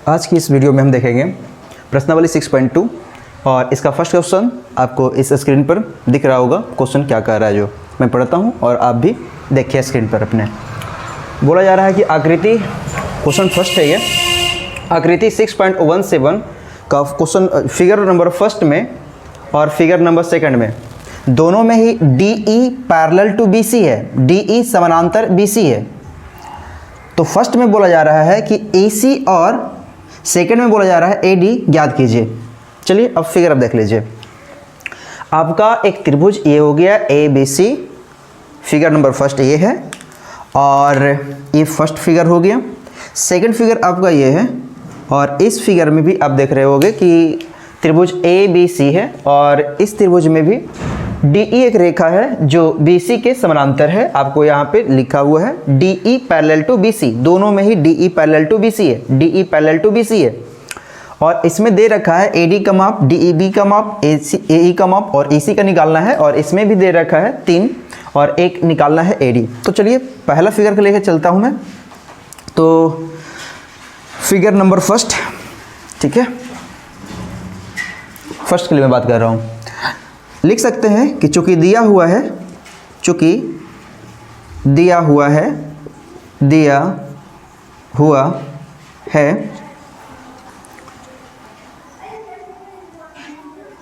आज की इस वीडियो में हम देखेंगे प्रश्नावली 6.2 और इसका फर्स्ट क्वेश्चन आपको इस स्क्रीन पर दिख रहा होगा। क्वेश्चन क्या कह रहा है जो मैं पढ़ता हूं और आप भी देखिए स्क्रीन पर अपने। बोला जा रहा है कि आकृति, क्वेश्चन फर्स्ट है ये, आकृति 6.17 का क्वेश्चन फिगर नंबर फर्स्ट में और फिगर नंबर सेकंड में दोनों में ही DE पैरेलल टू BC है, DE समानांतर BC है। तो फर्स्ट में बोला जा रहा है कि AC और सेकंड में बोला जा रहा है AD ज्ञात कीजिए। चलिए अब फिगर अब देख लीजिए। आपका एक त्रिभुज ये हो गया ABC, फिगर नंबर फर्स्ट ये है और ये फर्स्ट फिगर हो गया। सेकंड फिगर आपका ये है और इस फिगर में भी आप देख रहे होंगे कि त्रिभुज ABC है और इस त्रिभुज में भी DE एक रेखा है जो BC के समानांतर है। आपको यहाँ पे लिखा हुआ है DE पैरेलल टू BC, दोनों में ही DE पैरेलल टू BC है, DE पैरेलल टू BC है। और इसमें दे रखा है AD का माप, DEB का माप, AE का माप और AC का निकालना है और इसमें भी दे रखा है 3 और 1 निकालना है AD। तो चलिए पहला फिगर को लेकर चलता हूँ मैं। तो फिगर नंबर फर्स्ट, ठीक है, फर्स्ट के लिए मैं बात कर रहा हूँ। लिख सकते हैं कि चूंकि दिया हुआ है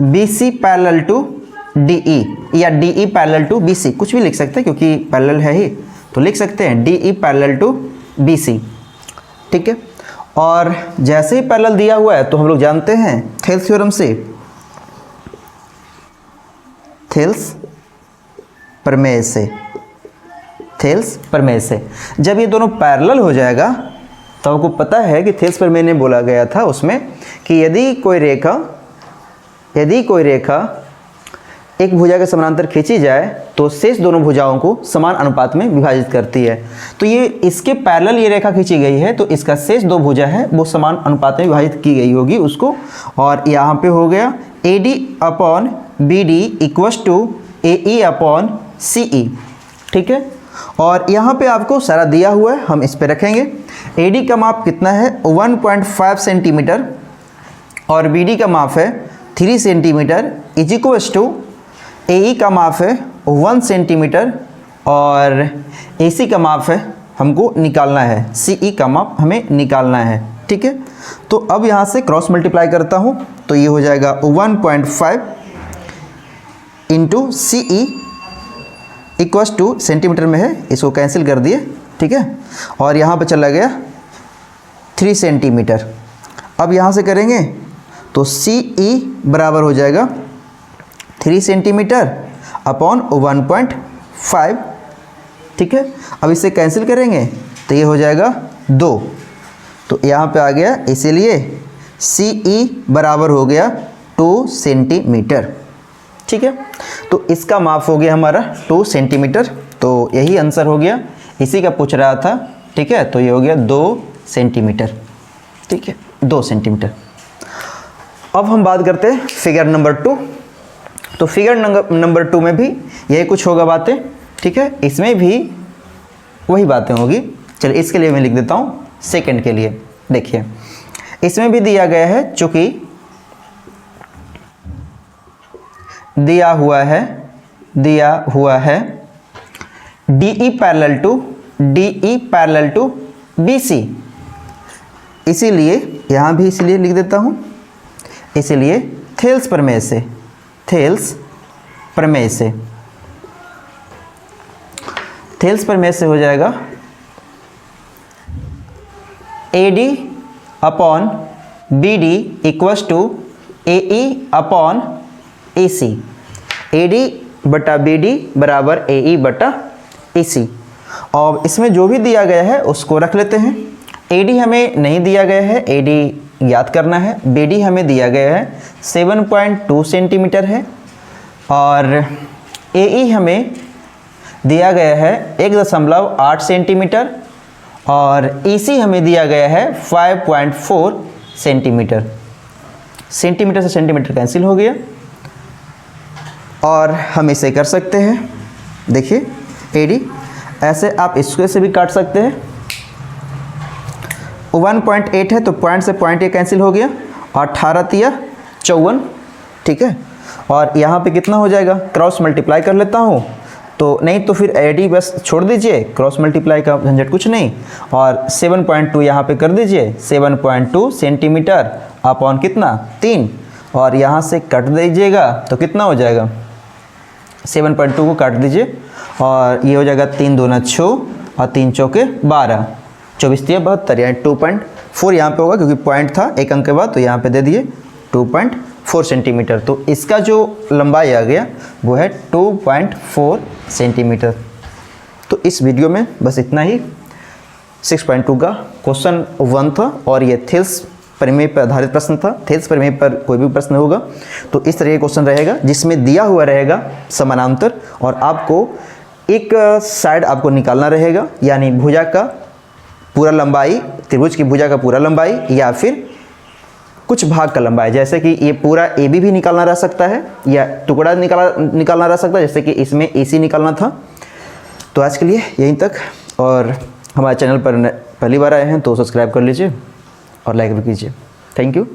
BC पैरेलल टू DE या DE पैरेलल टू BC, कुछ भी लिख सकते हैं क्योंकि पैरेलल है ही, तो लिख सकते हैं DE पैरेलल टू BC, ठीक है। और जैसे ही पैरेलल दिया हुआ है तो हम लोग जानते हैं थेल्स थ्योरम से, थेल्स प्रमेय से जब ये दोनों पैरेलल हो जाएगा तो आपको पता है कि थेल्स प्रमेय ने बोला गया था उसमें कि यदि कोई रेखा एक भुजा के समानांतर खींची जाए तो शेष दोनों भुजाओं को समान अनुपात में विभाजित करती है। तो ये इसके पैरेलल ये रेखा खींची गई है तो इसका शेष दो भुजा है वो समान अनुपात में विभाजित की गई होगी उसको। और यहाँ पे हो गया AD upon BD equals to AE upon CE, ठीक है। और यहाँ पे आपको सारा दिया हुआ है, हम इस पे रखेंगे। AD का माप कितना है 1.5 सेंटीमीटर और BD का माप है 3 centimetre is equals to AE का माप है 1 सेंटीमीटर और AC का माप है हमको निकालना है, CE का माप हमें निकालना है, ठीक है। तो अब यहाँ से क्रॉस मल्टीप्लाई करता हूँ तो ये हो जाएगा 1.5 into CE equals two centimetre में है, इसको कैंसिल कर दिए, ठीक है। और यहाँ पे चला गया 3 सेंटीमीटर। अब यहाँ से करेंगे तो CE बराबर हो जाएगा 3 सेंटीमीटर अपॉन 1.5, ठीक है। अब इसे कैंसिल करेंगे तो ये हो जाएगा 2, तो यहाँ पे आ गया, इसीलिए CE बराबर हो गया 2 सेंटीमीटर, ठीक है। तो इसका माप हो गया हमारा 2 सेंटीमीटर, तो यही आंसर हो गया, इसी का पूछ रहा था, ठीक है। तो ये हो गया 2 सेंटीमीटर, ठीक है, 2 सेंटीमीटर। अब हम बात करते हैं फिगर नंबर 2। तो फिगर नंबर 2 में भी यही कुछ होगा बातें, ठीक है, इसमें भी वही बातें होगी। चलिए इसके लिए मैं लिख देता हूँ सेकंड के लिए। देखिए इसमें भी दिया गया है, चूंकि दिया हुआ है DE पैरेलल टू BC, इसीलिए यहाँ भी इसलिए लिख देता हूँ, इसीलिए थेल्स प्रमेय से हो जाएगा AD upon BD equals to AE upon AC, AD बटा BD बराबर AE बटा AC। और इसमें जो भी दिया गया है उसको रख लेते हैं। AD हमें नहीं दिया गया है, AD ज्ञात करना है। BD हमें दिया गया है 7.2 सेंटीमीटर है और AE हमें दिया गया है 1.8 सेंटीमीटर और EC हमें दिया गया है 5.4 सेंटीमीटर। सेंटीमीटर से सेंटीमीटर कैंसिल हो गया और हम इसे कर सकते हैं। देखिए AD ऐसे आप इसके से भी काट सकते हैं, 1.8 है तो पॉइंट से पॉइंट ये कैंसिल हो गया, 18 तिया 54, ठीक है। और यहाँ पे कितना हो जाएगा, क्रॉस मल्टीप्लाई कर लेता हूँ, तो नहीं तो फिर एडी बस छोड़ दीजिए, क्रॉस मल्टीप्लाई का झंझट कुछ नहीं। और 7.2 यहाँ पे कर दीजिए, 7.2 सेंटीमीटर अपॉन कितना 3, और यहाँ से कट दीजिएगा तो कितना हो जाएगा, 7.2 को काट दीजिए और ये हो जाएगा 3 दूना 6 और 3 चौके 12, 24 तिया 72, यानी 2.4 यहाँ पे होगा क्योंकि पॉइंट था एक अंक के बाद, तो यहाँ पे दे दिए 2.4 सेंटीमीटर। तो इसका जो लंबाई आ गया वो है 2.4 सेंटीमीटर। तो इस वीडियो में बस इतना ही। 6.2 का क्वेश्चन 1 था और ये थेल्स प्रमेय पर आधारित प्रश्न था। थेल्स प्रमेय पर कोई भी प्रश्न होगा तो इस तरह का क्वेश्चन रहेगा जिसमें दिया हुआ रहेगा समानांतर और आपको एक साइड आपको निकालना रहेगा, यानी भुजा का पूरा लंबाई, त्रिभुज की भुजा का पूरा लंबाई या फिर कुछ भाग का लंबाई, जैसे कि ये पूरा ए बी भी निकालना रह सकता है या टुकड़ा निकालना रह सकता है, जैसे कि इसमें ए सी निकालना था। तो आज के लिए यहीं तक, और हमारे चैनल पर पहली बार आए हैं तो सब्सक्राइब कर लीजिए और लाइक भी कीजिए। Thank you.